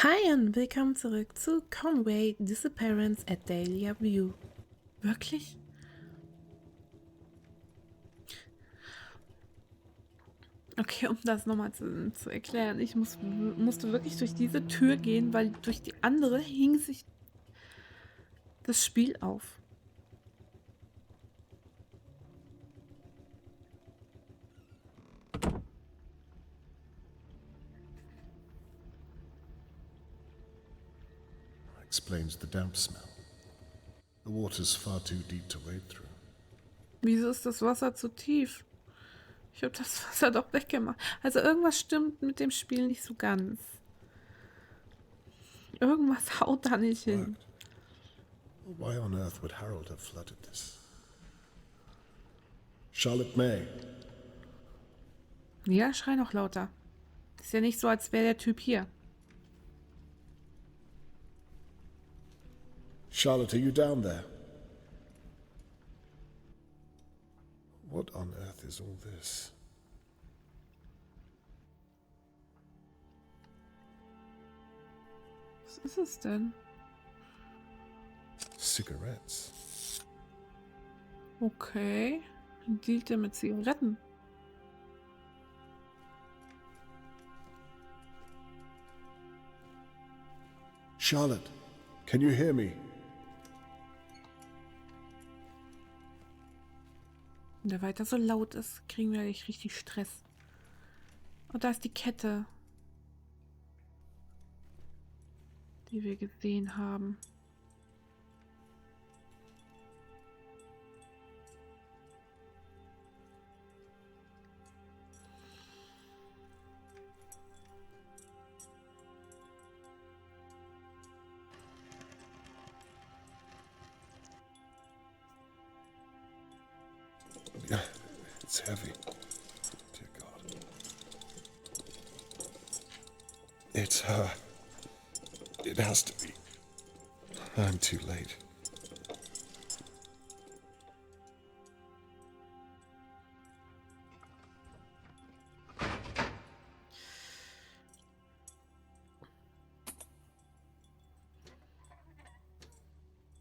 Hi und willkommen zurück zu Conway Disappearance at Dahlia View. Wirklich? Okay, um das nochmal zu erklären, ich musste wirklich durch diese Tür gehen, weil durch die andere hing sich das Spiel auf. Explains the damp smell. The water's far too deep to wade through. Wieso ist das Wasser zu tief? Ich habe das Wasser doch weggemacht. Also irgendwas stimmt mit dem Spiel nicht so ganz. Irgendwas haut da nicht hin. Why on earth would Harold have flooded this? Charlotte May. Ja, schrei noch lauter. Ist ja nicht so, als wäre der Typ hier. Charlotte, are you down there? What on earth is all this? Was ist es denn? Cigarettes. Okay. Dealt er mit Zigaretten? Charlotte, can you hear me? Wenn der weiter so laut ist, kriegen wir nicht richtig Stress. Und da ist die Kette, die wir gesehen haben. Yeah, it's heavy. Dear God. It's her. It has to be. I'm too late.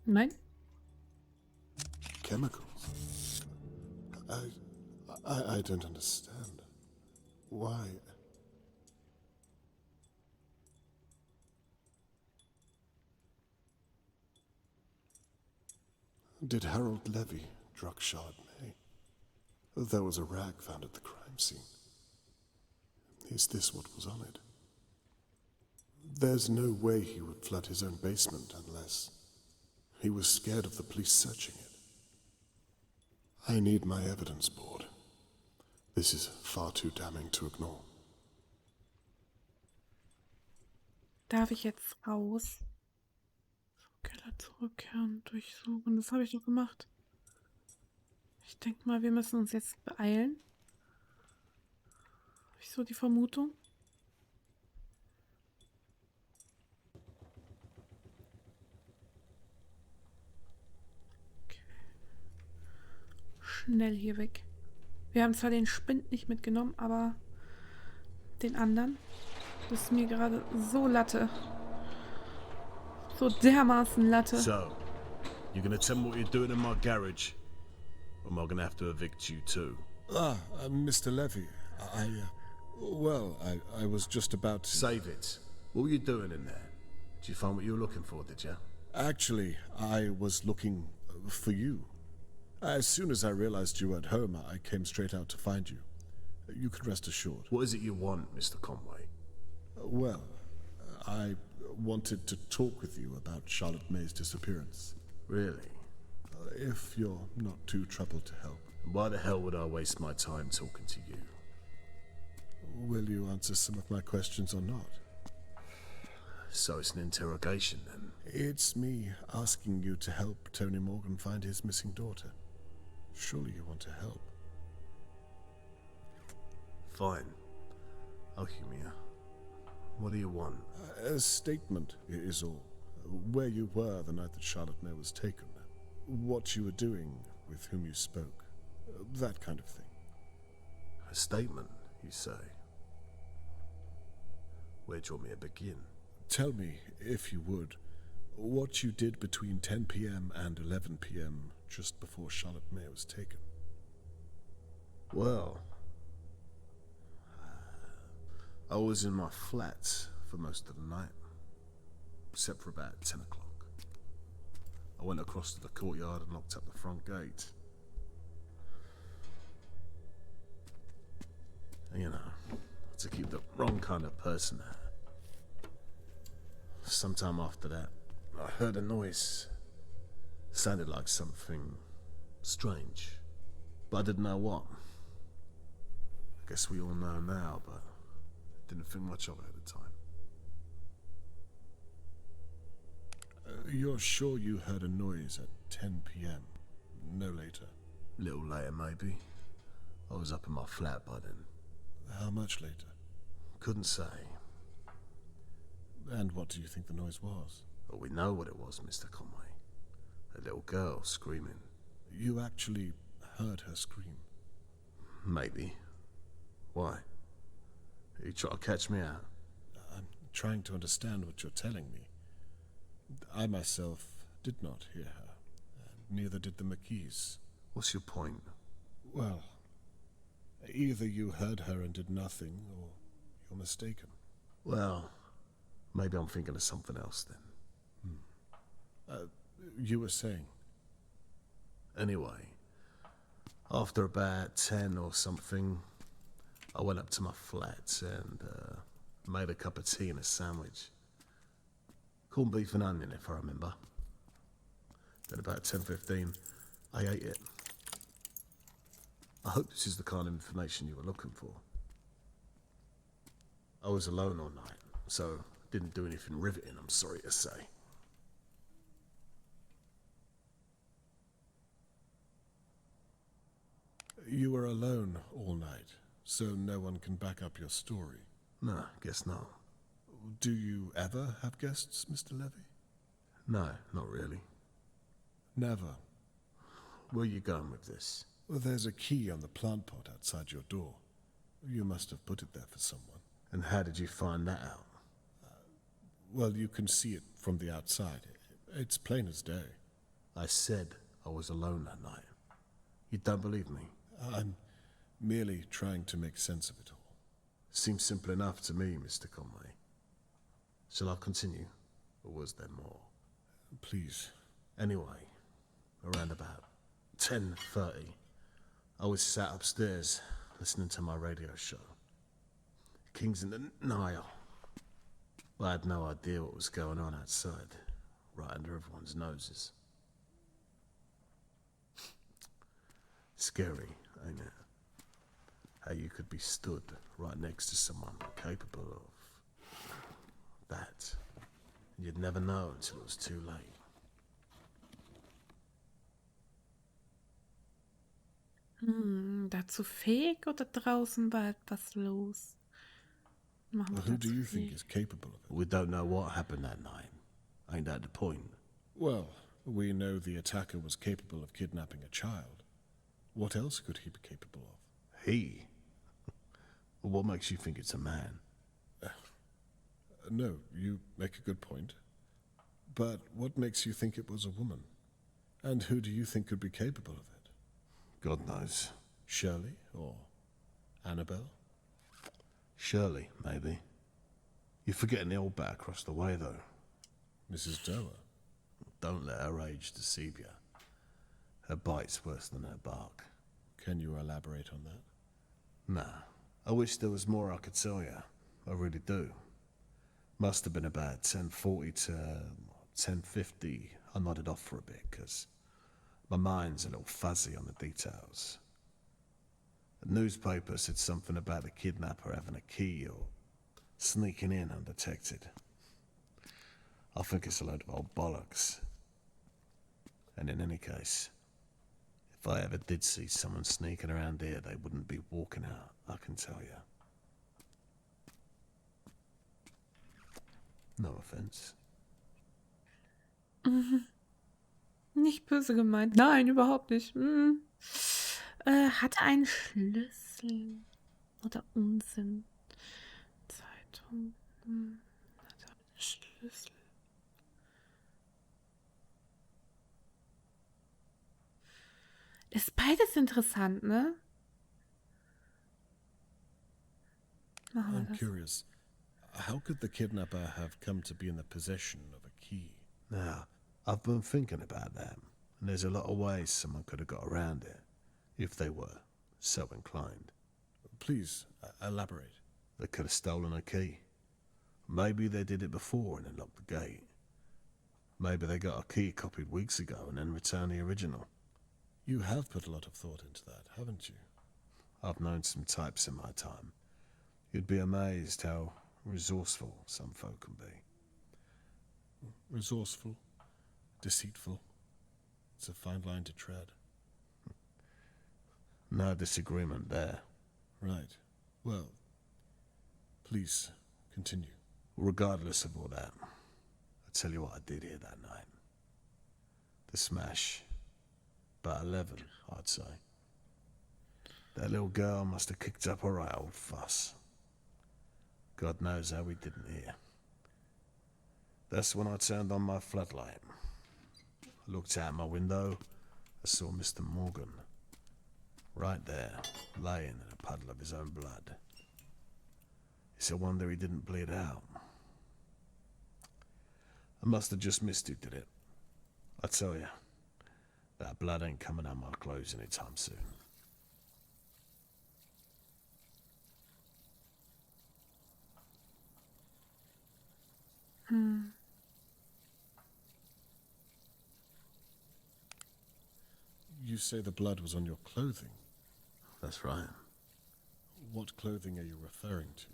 Nein? Chemicals. I don't understand. Why? Did Harold Levy drug Charlotte May? There was a rag found at the crime scene. Is this what was on it? There's no way he would flood his own basement unless he was scared of the police searching it. I need my evidence board. This is far too damning to ignore. Darf ich jetzt raus? Keller zurückkehren, durchsuchen. Das habe ich doch gemacht. Ich denke mal, wir müssen uns jetzt beeilen. Habe ich so die Vermutung? Okay. Schnell hier weg. Wir haben zwar den Spind nicht mitgenommen, aber den anderen. Das ist mir gerade so Latte. So dermaßen Latte. So, you're gonna tell me what you're doing in my garage? Or am I gonna have to evict you too? Mr. Levy, I was just about to... Save it. What were you doing in there? Did you find what you were looking for, did you? Actually, I was looking for you. As soon as I realized you were at home, I came straight out to find you. You can rest assured. What is it you want, Mr. Conway? Well, I wanted to talk with you about Charlotte May's disappearance. Really? If you're not too troubled to help. And why the hell would I waste my time talking to you? Will you answer some of my questions or not? So it's an interrogation then? It's me asking you to help Tony Morgan find his missing daughter. Surely you want to help. Fine. Okay, Mia. What do you want? A statement is all. Where you were the night that Charlotte May was taken. What you were doing, with whom you spoke. That kind of thing. A statement, you say? Where do you want me to begin? Tell me, if you would, what you did between 10 p.m. and 11 p.m. just before Charlotte May was taken. Well, I was in my flat for most of the night, except for about 10 o'clock. I went across to the courtyard and locked up the front gate. You know, to keep the wrong kind of person out. Sometime after that, I heard a noise. Sounded like something strange, but I didn't know what. I guess we all know now, but didn't think much of it at the time. You're sure you heard a noise at 10 p.m., no later? A little later, maybe. I was up in my flat by then. How much later? Couldn't say. And what do you think the noise was? But we know what it was, Mr. Conway. A little girl screaming. You actually heard her scream? Maybe. Why? You try to catch me out? I'm trying to understand what you're telling me. I myself did not hear her, and neither did the McKees. What's your point? Well, either you heard her and did nothing, or you're mistaken. Well, maybe I'm thinking of something else then. You were saying? Anyway, after about 10 or something, I went up to my flat and made a cup of tea and a sandwich. Corned beef and onion, if I remember. Then about 10:15, I ate it. I hope this is the kind of information you were looking for. I was alone all night, so didn't do anything riveting, I'm sorry to say. You were alone all night, so no one can back up your story. No, guess not. Do you ever have guests, Mr. Levy? No, not really. Never. Where are you going with this? Well, there's a key on the plant pot outside your door. You must have put it there for someone. And how did you find that out? Well, you can see it from the outside. It's plain as day. I said I was alone that night. You don't believe me? I'm merely trying to make sense of it all. Seems simple enough to me, Mr. Conway. Shall I continue? Or was there more? Please. Anyway, around about 10:30, I was sat upstairs listening to my radio show. Kings in the Nile. I had no idea what was going on outside, right under everyone's noses. Scary, ain't it? How you could be stood right next to someone capable of that. And you'd never know until it was too late. Dazu fähig oder draußen war etwas los? Machen wir Who do dazu you think fähig. is capable of it? We don't know what happened that night. Ain't that the point? Well, we know the attacker was capable of kidnapping a child. What else could he be capable of? He? What makes you think it's a man? No, you make a good point. But what makes you think it was a woman? And who do you think could be capable of it? God knows. Shirley or Annabelle? Shirley, maybe. You're forgetting the old bat across the way, though. Mrs. Dower? Don't let her age deceive you. Her bite's worse than her bark. Can you elaborate on that? Nah. I wish there was more I could tell you. I really do. Must have been about 10:40 to 10:50. I nodded off for a bit, because my mind's a little fuzzy on the details. The newspaper said something about the kidnapper having a key or sneaking in undetected. I think it's a load of old bollocks. And in any case, if I ever did see someone sneaking around here, they wouldn't be walking out, I can tell you. No offense. Nicht böse gemeint. Nein, überhaupt nicht. Hatte einen Schlüssel. Oder Unsinn. Zeitung. Hatte einen Schlüssel. Schlüssel. Ist beides interessant, ne? Machen wir I'm das. curious. How could the kidnapper have come to be in the possession of a key? Now, I've been thinking about that, and there's a lot of ways someone could have got around it, if they were so inclined. Please, elaborate. They could have stolen a key. Maybe they did it before and then locked the gate. Maybe they got a key copied weeks ago and then returned the original. You have put a lot of thought into that, haven't you? I've known some types in my time. You'd be amazed how resourceful some folk can be. Resourceful, deceitful. It's a fine line to tread. No disagreement there. Right. Well, please, continue. Regardless of all that, I tell you what I did here that night. The smash. About 11, I'd say. That little girl must have kicked up a right old fuss. God knows how we didn't hear. That's when I turned on my floodlight. I looked out my window. I saw Mr. Morgan. Right there, laying in a puddle of his own blood. It's a wonder he didn't bleed out. I must have just missed who did it. I tell you, that blood ain't coming out my clothes anytime soon. You say the blood was on your clothing. That's right. What clothing are you referring to?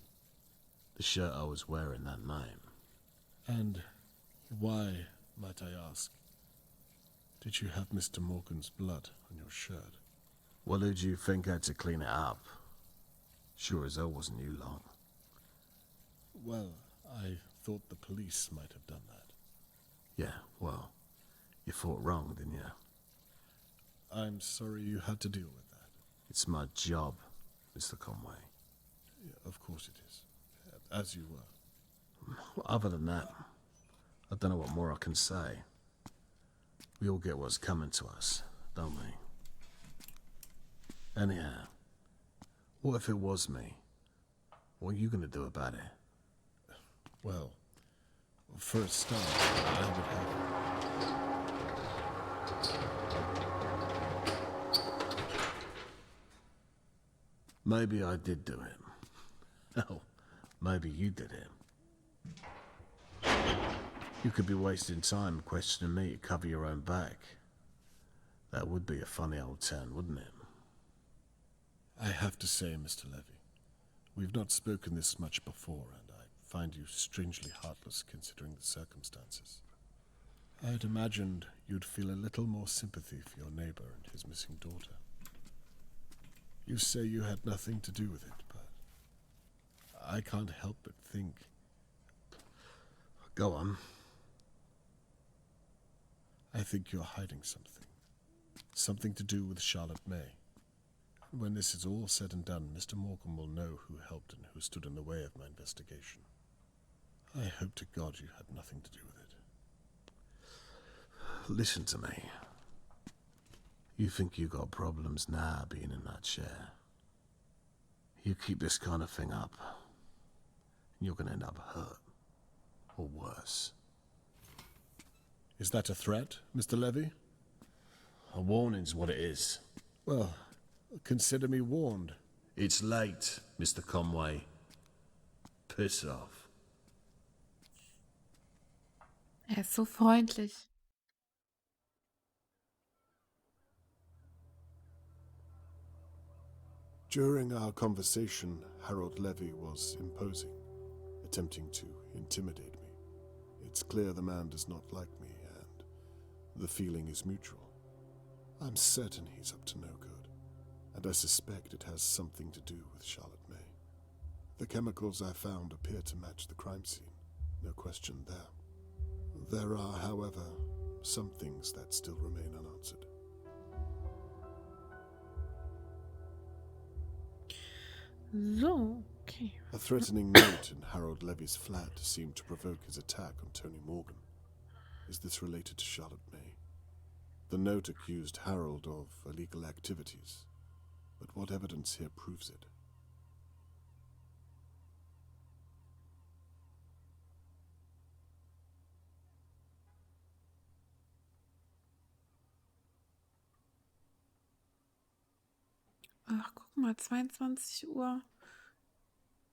The shirt I was wearing that night. And why, might I ask, did you have Mr. Morgan's blood on your shirt? What did you think had to clean it up? Sure as hell wasn't you long. Well, I thought the police might have done that. Yeah, well, you thought wrong, didn't you? I'm sorry you had to deal with that. It's my job, Mr. Conway. Yeah, of course it is. As you were. Other than that, I don't know what more I can say. We all get what's coming to us, don't we? Anyhow, what if it was me? What are you going to do about it? Well, for a start, I would have... Maybe I did do it. Hell, maybe you did it. You could be wasting time questioning me to cover your own back. That would be a funny old turn, wouldn't it? I have to say, Mr. Levy, we've not spoken this much before, and I find you strangely heartless considering the circumstances. I'd imagined you'd feel a little more sympathy for your neighbor and his missing daughter. You say you had nothing to do with it, but I can't help but think... Go on. I think you're hiding something. Something to do with Charlotte May. When this is all said and done, Mr. Morgan will know who helped and who stood in the way of my investigation. I hope to God you had nothing to do with it. Listen to me. You think you got problems now being in that chair. You keep this kind of thing up, and you're going to end up hurt. Or worse. Is that a threat, Mr. Levy? A warning's what it is. Well, consider me warned. It's late, Mr. Conway. Piss off. Ist so freundlich. During our conversation, Harold Levy was imposing, attempting to intimidate me. It's clear the man does not like me, and the feeling is mutual. I'm certain he's up to no good, and I suspect it has something to do with Charlotte May. The chemicals I found appear to match the crime scene, no question there. There are, however, some things that still remain unanswered. So, Okay. A threatening note in Harold Levy's flat seemed to provoke his attack on Tony Morgan. Is this related to Charlotte May? The note accused Harold of illegal activities, but what evidence here proves it? Ach, guck mal, 22 Uhr.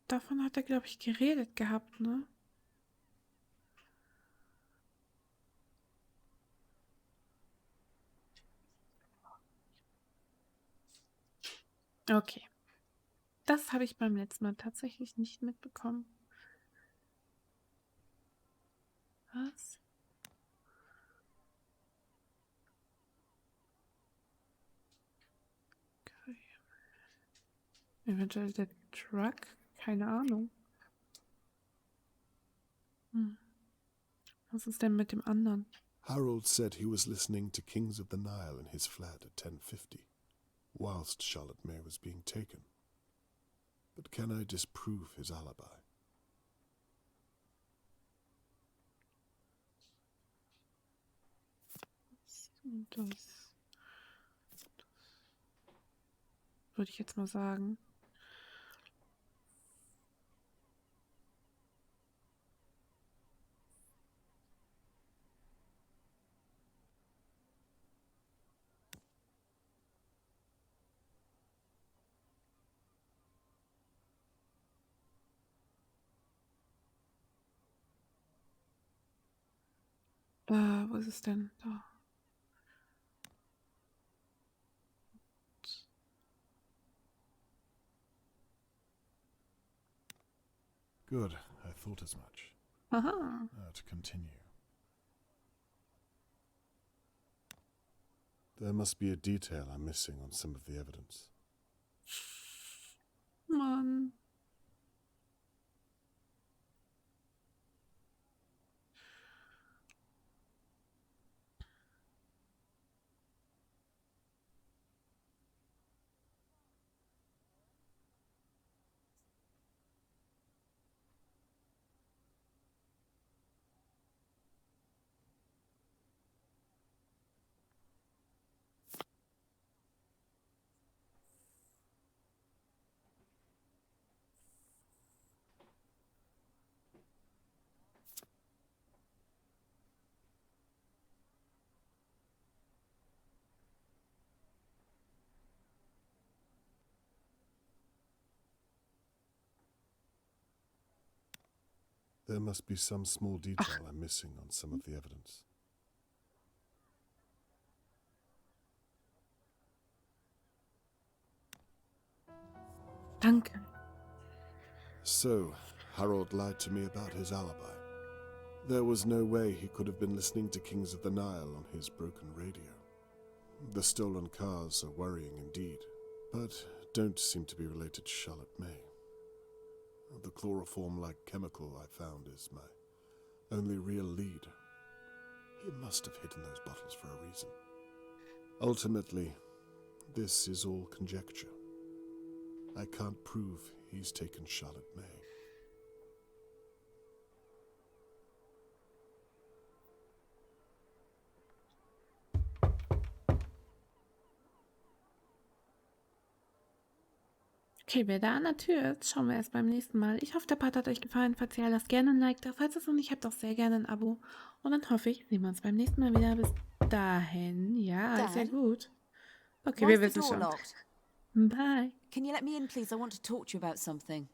Davon hat er, glaube ich, geredet gehabt, ne? Okay. Das habe ich beim letzten Mal tatsächlich nicht mitbekommen. Was? Okay. Eventuell der Truck? Keine Ahnung. Was ist denn mit dem anderen? Harold said he was listening to Kings of the Nile in his flat at 10:50, whilst Charlotte May was being taken. But can I disprove his alibi? Und das würde ich jetzt mal sagen. Wo ist es denn? Da. Good, I thought as much. Aha. Now to continue. There must be a detail I'm missing on some of the evidence. Mann. There must be some small detail I'm missing on some of the evidence. Danke. So, Harold lied to me about his alibi. There was no way he could have been listening to Kings of the Nile on his broken radio. The stolen cars are worrying indeed, but don't seem to be related to Charlotte May. The chloroform-like chemical I found is my only real lead. He must have hidden those bottles for a reason. Ultimately, this is all conjecture. I can't prove he's taken Charlotte May. Okay, wer da an der Tür ist, schauen wir erst beim nächsten Mal. Ich hoffe, der Part hat euch gefallen. Falls ja, lasst gerne ein Like da. Falls es noch nicht habt, auch sehr gerne ein Abo. Und dann hoffe ich, sehen wir uns beim nächsten Mal wieder. Bis dahin. Ja, sehr gut. Okay, wir wissen schon. Bye. Can you let me in, please? I want to talk to you about something.